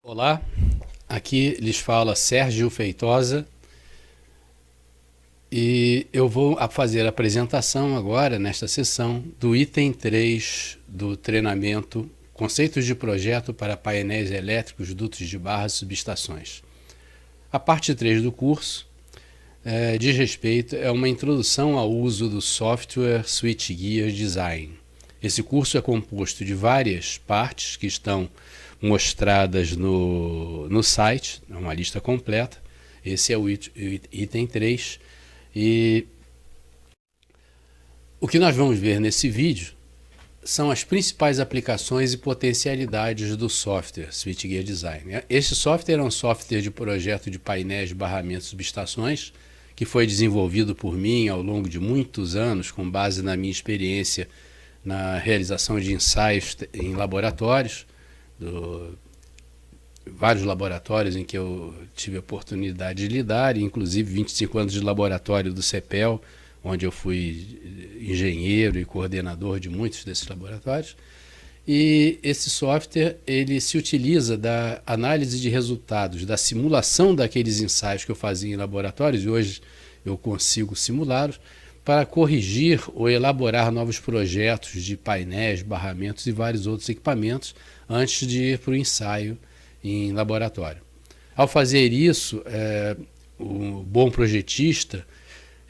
Olá, aqui lhes fala Sérgio Feitosa e eu vou fazer a apresentação agora, nesta sessão, do item 3 do treinamento Conceitos de Projeto para Painéis Elétricos, Dutos de Barras e Subestações. A parte 3 do curso diz respeito a uma introdução ao uso do software Switchgear Design. Esse curso é composto de várias partes que estão mostradas no site, é uma lista completa. Esse é o item 3. E o que nós vamos ver nesse vídeo são as principais aplicações e potencialidades do software Switchgear Design. Este software é um software de projeto de painéis, barramentos e subestações que foi desenvolvido por mim ao longo de muitos anos, com base na minha experiência na realização de ensaios em laboratórios, vários laboratórios em que eu tive a oportunidade de lidar, inclusive 25 anos de laboratório do CEPEL, onde eu fui engenheiro e coordenador de muitos desses laboratórios. E esse software ele se utiliza da análise de resultados, da simulação daqueles ensaios que eu fazia em laboratórios, e hoje eu consigo simulá-los, para corrigir ou elaborar novos projetos de painéis, barramentos e vários outros equipamentos antes de ir para o ensaio em laboratório. Ao fazer isso, o bom projetista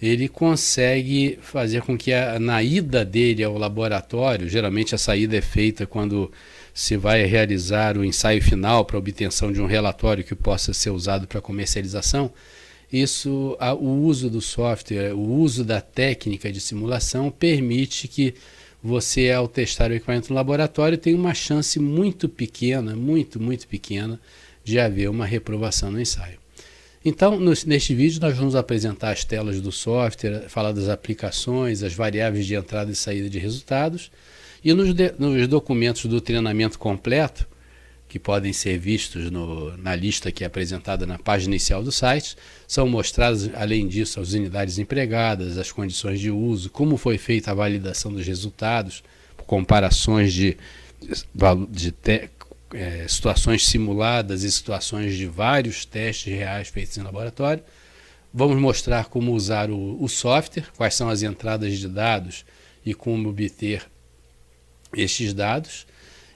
ele consegue fazer com que na ida dele ao laboratório, geralmente a saída é feita quando se vai realizar o ensaio final para obtenção de um relatório que possa ser usado para comercialização, o uso do software, o uso da técnica de simulação permite que você, ao testar o equipamento no laboratório, tenha uma chance muito pequena, muito pequena, de haver uma reprovação no ensaio. Então, neste vídeo, nós vamos apresentar as telas do software, falar das aplicações, as variáveis de entrada e saída de resultados, e nos documentos do treinamento completo, que podem ser vistos na lista que é apresentada na página inicial do site, são mostradas, além disso, as unidades empregadas, as condições de uso, como foi feita a validação dos resultados, comparações de situações simuladas e situações de vários testes reais feitos em laboratório. Vamos mostrar como usar o software, quais são as entradas de dados e como obter estes dados.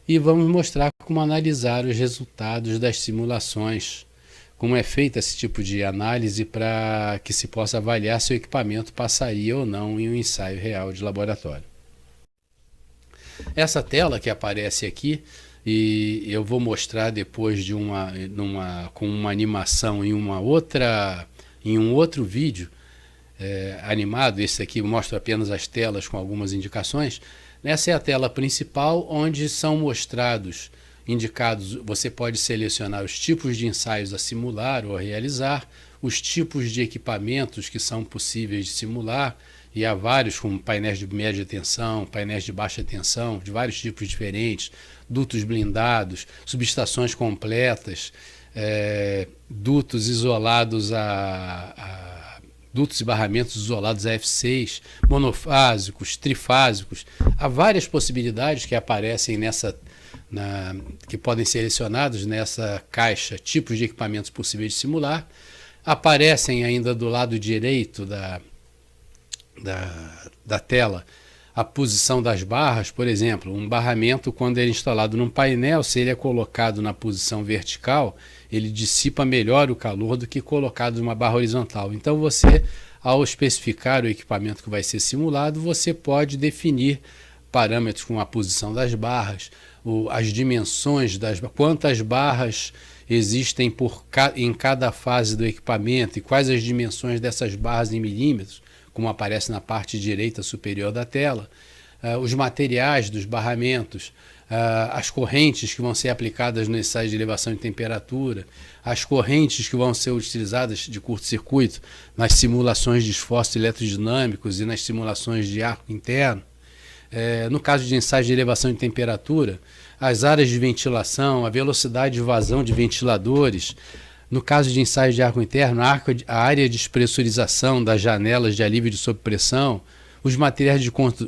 E vamos mostrar como analisar os resultados das simulações, como é feita esse tipo de análise para que se possa avaliar se o equipamento passaria ou não em um ensaio real de laboratório. Essa tela que aparece aqui, e eu vou mostrar depois com uma animação em um outro vídeo animado. Esse aqui mostra apenas as telas com algumas indicações. Essa é a tela principal, onde são indicados, você pode selecionar os tipos de ensaios a simular ou a realizar, os tipos de equipamentos que são possíveis de simular, e há vários, como painéis de média tensão, painéis de baixa tensão, de vários tipos diferentes, dutos blindados, subestações completas, dutos isolados dutos e barramentos isolados a F6, monofásicos, trifásicos. Há várias possibilidades que aparecem que podem ser selecionados nessa caixa, tipos de equipamentos possíveis de simular. Aparecem ainda do lado direito da tela a posição das barras. Por exemplo, um barramento, quando ele é instalado num painel, se ele é colocado na posição vertical, ele dissipa melhor o calor do que colocado numa barra horizontal. Então você, ao especificar o equipamento que vai ser simulado, você pode definir parâmetros como a posição das barras, as dimensões quantas barras existem em cada fase do equipamento e quais as dimensões dessas barras em milímetros, como aparece na parte direita superior da tela, os materiais dos barramentos, as correntes que vão ser aplicadas no ensaio de elevação de temperatura, as correntes que vão ser utilizadas de curto-circuito nas simulações de esforços eletrodinâmicos e nas simulações de arco interno. No caso de ensaios de elevação de temperatura, as áreas de ventilação, a velocidade de vazão de ventiladores. No caso de ensaios de arco interno, a área de despressurização das janelas de alívio de sobrepressão, os materiais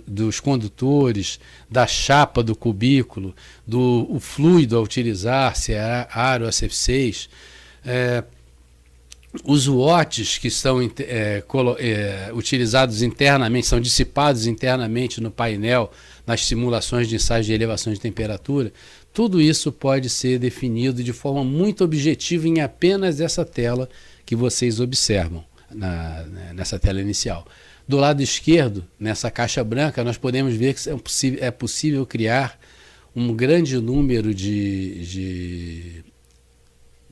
dos condutores, da chapa do cubículo, o fluido a utilizar, se é ar ou SF6, os watts que são utilizados internamente, são dissipados internamente no painel, nas simulações de ensaios de elevação de temperatura, tudo isso pode ser definido de forma muito objetiva em apenas essa tela que vocês observam, nessa tela inicial. Do lado esquerdo, nessa caixa branca, nós podemos ver que é possível criar um grande número de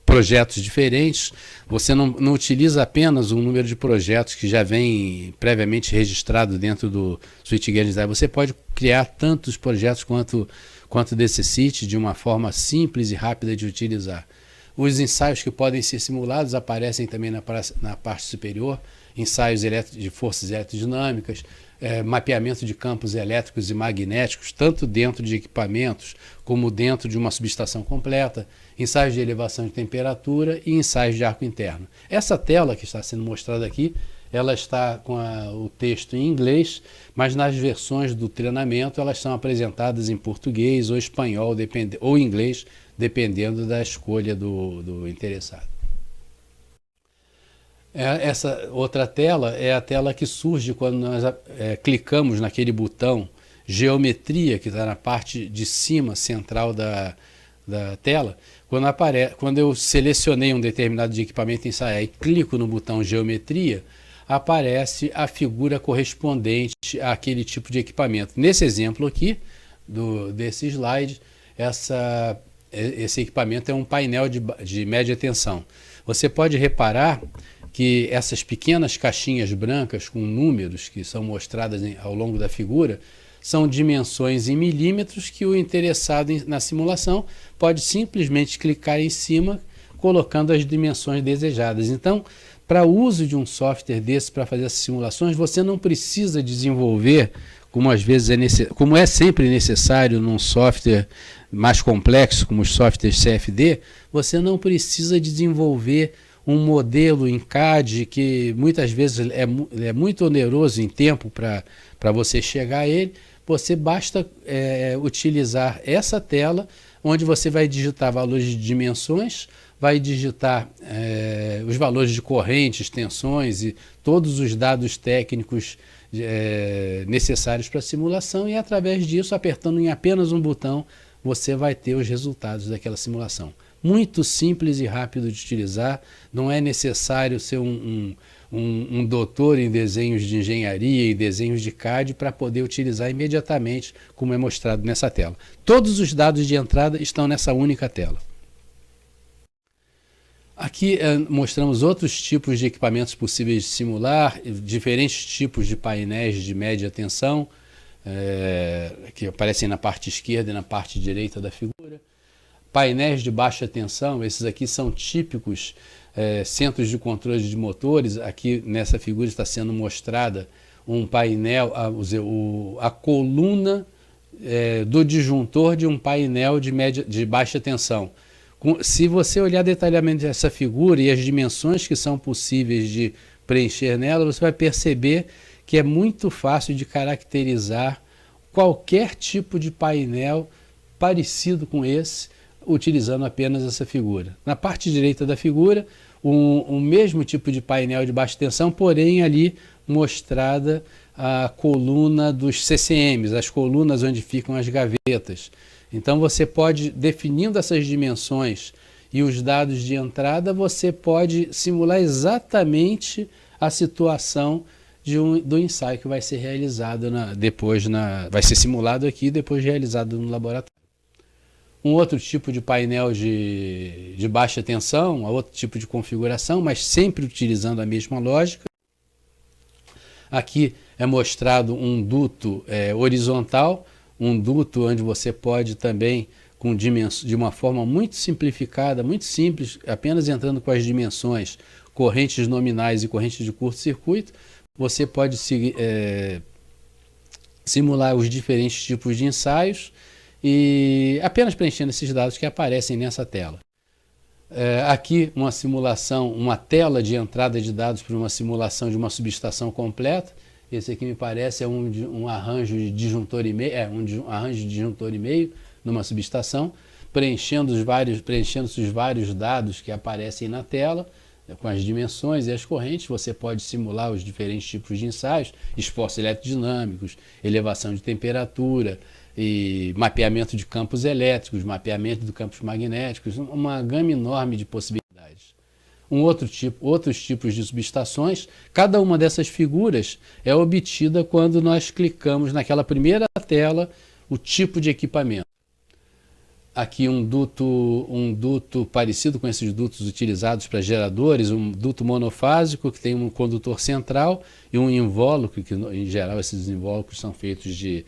projetos diferentes. Você não utiliza apenas um número de projetos que já vem previamente registrado dentro do SweetGuard Design. Você pode criar tantos projetos quanto necessite, de uma forma simples e rápida de utilizar. Os ensaios que podem ser simulados aparecem também na parte superior, ensaios de forças eletrodinâmicas, mapeamento de campos elétricos e magnéticos, tanto dentro de equipamentos como dentro de uma subestação completa, ensaios de elevação de temperatura e ensaios de arco interno. Essa tela que está sendo mostrada aqui, ela está com o texto em inglês, mas nas versões do treinamento elas são apresentadas em português ou espanhol, ou inglês, dependendo da escolha do interessado. Essa outra tela é a tela que surge quando nós clicamos naquele botão geometria, que está na parte de cima central da tela. Quando eu selecionei um determinado equipamento em ensaiar e clico no botão geometria, aparece a figura correspondente àquele tipo de equipamento. Nesse exemplo aqui, desse slide, esse equipamento é um painel de média tensão. Você pode reparar que essas pequenas caixinhas brancas com números que são mostradas ao longo da figura são dimensões em milímetros que o interessado na simulação pode simplesmente clicar em cima, colocando as dimensões desejadas. Então, para o uso de um software desse para fazer essas simulações, você não precisa desenvolver, como é sempre necessário num software mais complexo, como os softwares CFD, você não precisa desenvolver um modelo em CAD que muitas vezes é muito oneroso em tempo para você chegar a ele. Você basta utilizar essa tela, onde você vai digitar valores de dimensões, vai digitar os valores de correntes, tensões e todos os dados técnicos necessários para a simulação, e através disso, apertando em apenas um botão, você vai ter os resultados daquela simulação. Muito simples e rápido de utilizar, não é necessário ser um doutor em desenhos de engenharia e desenhos de CAD para poder utilizar imediatamente, como é mostrado nessa tela. Todos os dados de entrada estão nessa única tela. Aqui mostramos outros tipos de equipamentos possíveis de simular, diferentes tipos de painéis de média tensão, que aparecem na parte esquerda e na parte direita da figura. Painéis de baixa tensão, esses aqui são típicos centros de controle de motores. Aqui nessa figura está sendo mostrada um painel, a coluna do disjuntor de um painel de baixa tensão. Se você olhar detalhadamente essa figura e as dimensões que são possíveis de preencher nela, você vai perceber que é muito fácil de caracterizar qualquer tipo de painel parecido com esse, utilizando apenas essa figura. Na parte direita da figura, o mesmo tipo de painel de baixa tensão, porém ali mostrada a coluna dos CCMs, as colunas onde ficam as gavetas. Então você pode, definindo essas dimensões e os dados de entrada, você pode simular exatamente a situação do ensaio que vai ser realizado vai ser simulado aqui e depois realizado no laboratório. Um outro tipo de painel de baixa tensão, outro tipo de configuração, mas sempre utilizando a mesma lógica. Aqui é mostrado um duto horizontal, um duto onde você pode também, de uma forma muito simplificada, muito simples, apenas entrando com as dimensões, correntes nominais e correntes de curto-circuito, você pode simular os diferentes tipos de ensaios, e apenas preenchendo esses dados que aparecem nessa tela. Aqui uma simulação, uma tela de entrada de dados para uma simulação de uma subestação completa. Esse aqui me parece um arranjo de disjuntor e meio, um arranjo de disjuntor e meio numa subestação, preenchendo-se os vários dados que aparecem na tela, com as dimensões e as correntes. Você pode simular os diferentes tipos de ensaios, esforços eletrodinâmicos, elevação de temperatura, e mapeamento de campos elétricos, mapeamento de campos magnéticos, uma gama enorme de possibilidades. Outros tipos de subestações, cada uma dessas figuras é obtida quando nós clicamos naquela primeira tela o tipo de equipamento. Aqui um duto parecido com esses dutos utilizados para geradores, um duto monofásico que tem um condutor central e um invólucro, que em geral esses invólucros são feitos de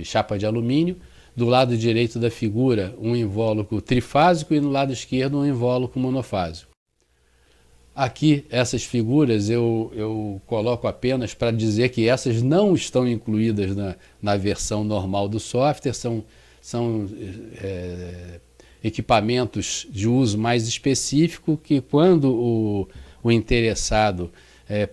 chapa de alumínio. Do lado direito da figura, um invólucro trifásico e no lado esquerdo um invólucro monofásico. Aqui, essas figuras eu coloco apenas para dizer que essas não estão incluídas na versão normal do software, são equipamentos de uso mais específico que, quando o interessado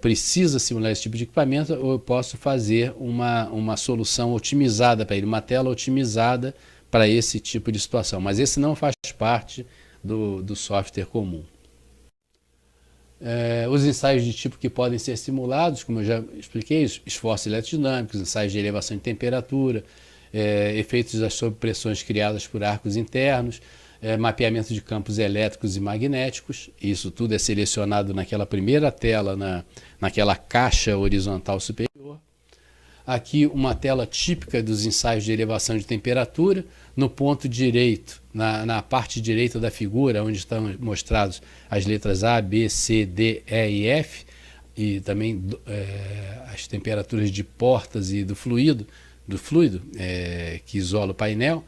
precisa simular esse tipo de equipamento, eu posso fazer uma solução otimizada para ele, uma tela otimizada para esse tipo de situação. Mas esse não faz parte do software comum. Os ensaios de tipo que podem ser simulados, como eu já expliquei, esforços eletrodinâmicos, ensaios de elevação de temperatura, efeitos das sobrepressões criadas por arcos internos, mapeamento de campos elétricos e magnéticos. Isso tudo é selecionado naquela primeira tela, naquela caixa horizontal superior. Aqui uma tela típica dos ensaios de elevação de temperatura. No ponto direito, na parte direita da figura, onde estão mostradas as letras A, B, C, D, E e F, e também as temperaturas de portas e do fluido que isola o painel.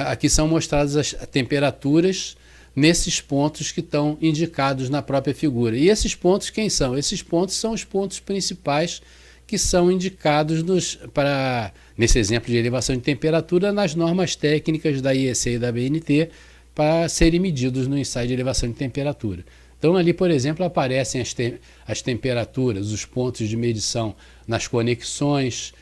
Aqui são mostradas as temperaturas nesses pontos que estão indicados na própria figura. E esses pontos, quem são? Esses pontos são os pontos principais que são indicados nesse exemplo de elevação de temperatura, nas normas técnicas da IEC e da BNT para serem medidos no ensaio de elevação de temperatura. Então ali, por exemplo, aparecem as temperaturas, os pontos de medição nas conexões.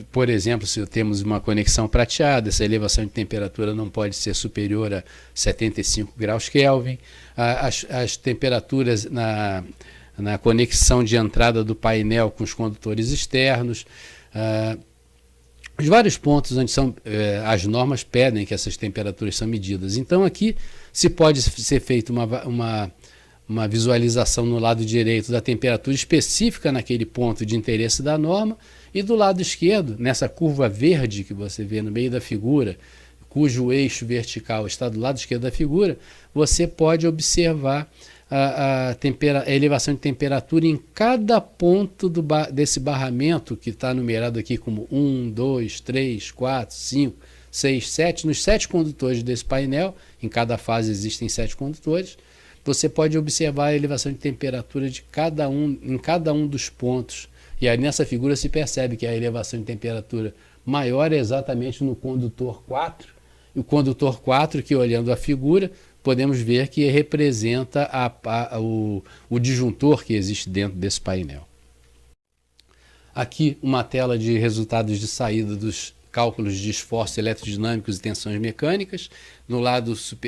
Por exemplo, se temos uma conexão prateada, essa elevação de temperatura não pode ser superior a 75 graus Kelvin. As temperaturas na conexão de entrada do painel com os condutores externos. Os vários pontos onde as normas pedem que essas temperaturas são medidas. Então aqui se pode ser feita uma visualização no lado direito da temperatura específica naquele ponto de interesse da norma, e do lado esquerdo, nessa curva verde que você vê no meio da figura, cujo eixo vertical está do lado esquerdo da figura, você pode observar a elevação de temperatura em cada ponto desse barramento, que está numerado aqui como 1, 2, 3, 4, 5, 6, 7, nos 7 condutores desse painel. Em cada fase existem 7 condutores. Você pode observar a elevação de temperatura em cada um dos pontos. E aí nessa figura se percebe que a elevação de temperatura maior é exatamente no condutor 4. E o condutor 4, que olhando a figura, podemos ver que representa o disjuntor que existe dentro desse painel. Aqui uma tela de resultados de saída dos cálculos de esforços eletrodinâmicos e tensões mecânicas.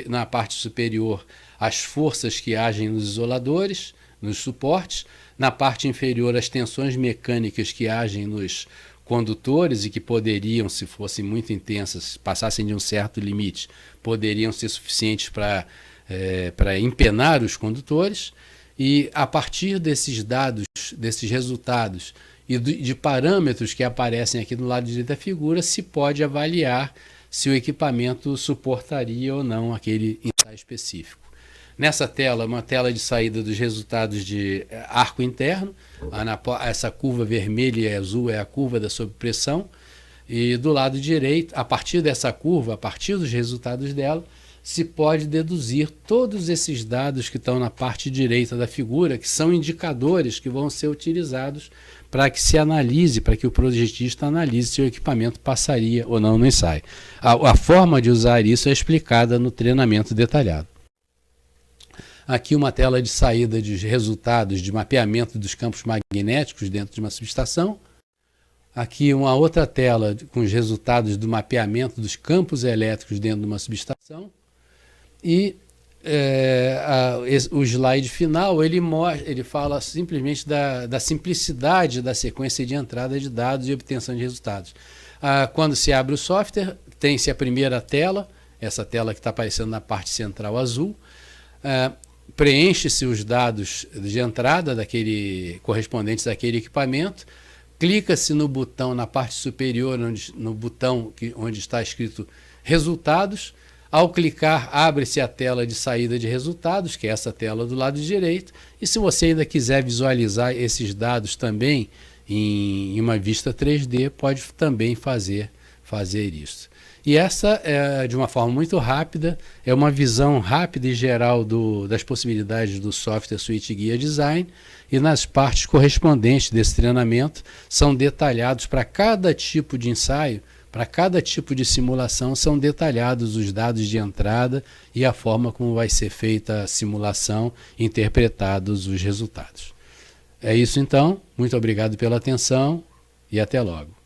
Na parte superior, as forças que agem nos isoladores, nos suportes. Na parte inferior, as tensões mecânicas que agem nos condutores e que poderiam, se fossem muito intensas, passassem de um certo limite, poderiam ser suficientes para empenar os condutores. E a partir desses dados, desses resultados e de parâmetros que aparecem aqui do lado direito da figura, se pode avaliar se o equipamento suportaria ou não aquele ensaio específico. Nessa tela, uma tela de saída dos resultados de arco interno. Essa curva vermelha e azul é a curva da sobrepressão. E do lado direito, a partir dessa curva, a partir dos resultados dela, se pode deduzir todos esses dados que estão na parte direita da figura, que são indicadores que vão ser utilizados para que se analise, para que o projetista analise se o equipamento passaria ou não no ensaio. A forma de usar isso é explicada no treinamento detalhado. Aqui uma tela de saída de resultados de mapeamento dos campos magnéticos dentro de uma subestação. Aqui uma outra tela com os resultados do mapeamento dos campos elétricos dentro de uma subestação. E o slide final, ele fala simplesmente da simplicidade da sequência de entrada de dados e obtenção de resultados. Quando se abre o software, tem-se a primeira tela, essa tela que está aparecendo na parte central azul. Preenche-se os dados de entrada correspondentes àquele equipamento. Clica-se no botão na parte superior, no botão onde está escrito resultados. Ao clicar, abre-se a tela de saída de resultados, que é essa tela do lado direito. E se você ainda quiser visualizar esses dados também em uma vista 3D, pode também fazer isso. E essa, de uma forma muito rápida, é uma visão rápida e geral das possibilidades do software SuiteGuia Design, e nas partes correspondentes desse treinamento são detalhados para cada tipo de ensaio, para cada tipo de simulação, são detalhados os dados de entrada e a forma como vai ser feita a simulação, interpretados os resultados. É isso então, muito obrigado pela atenção e até logo.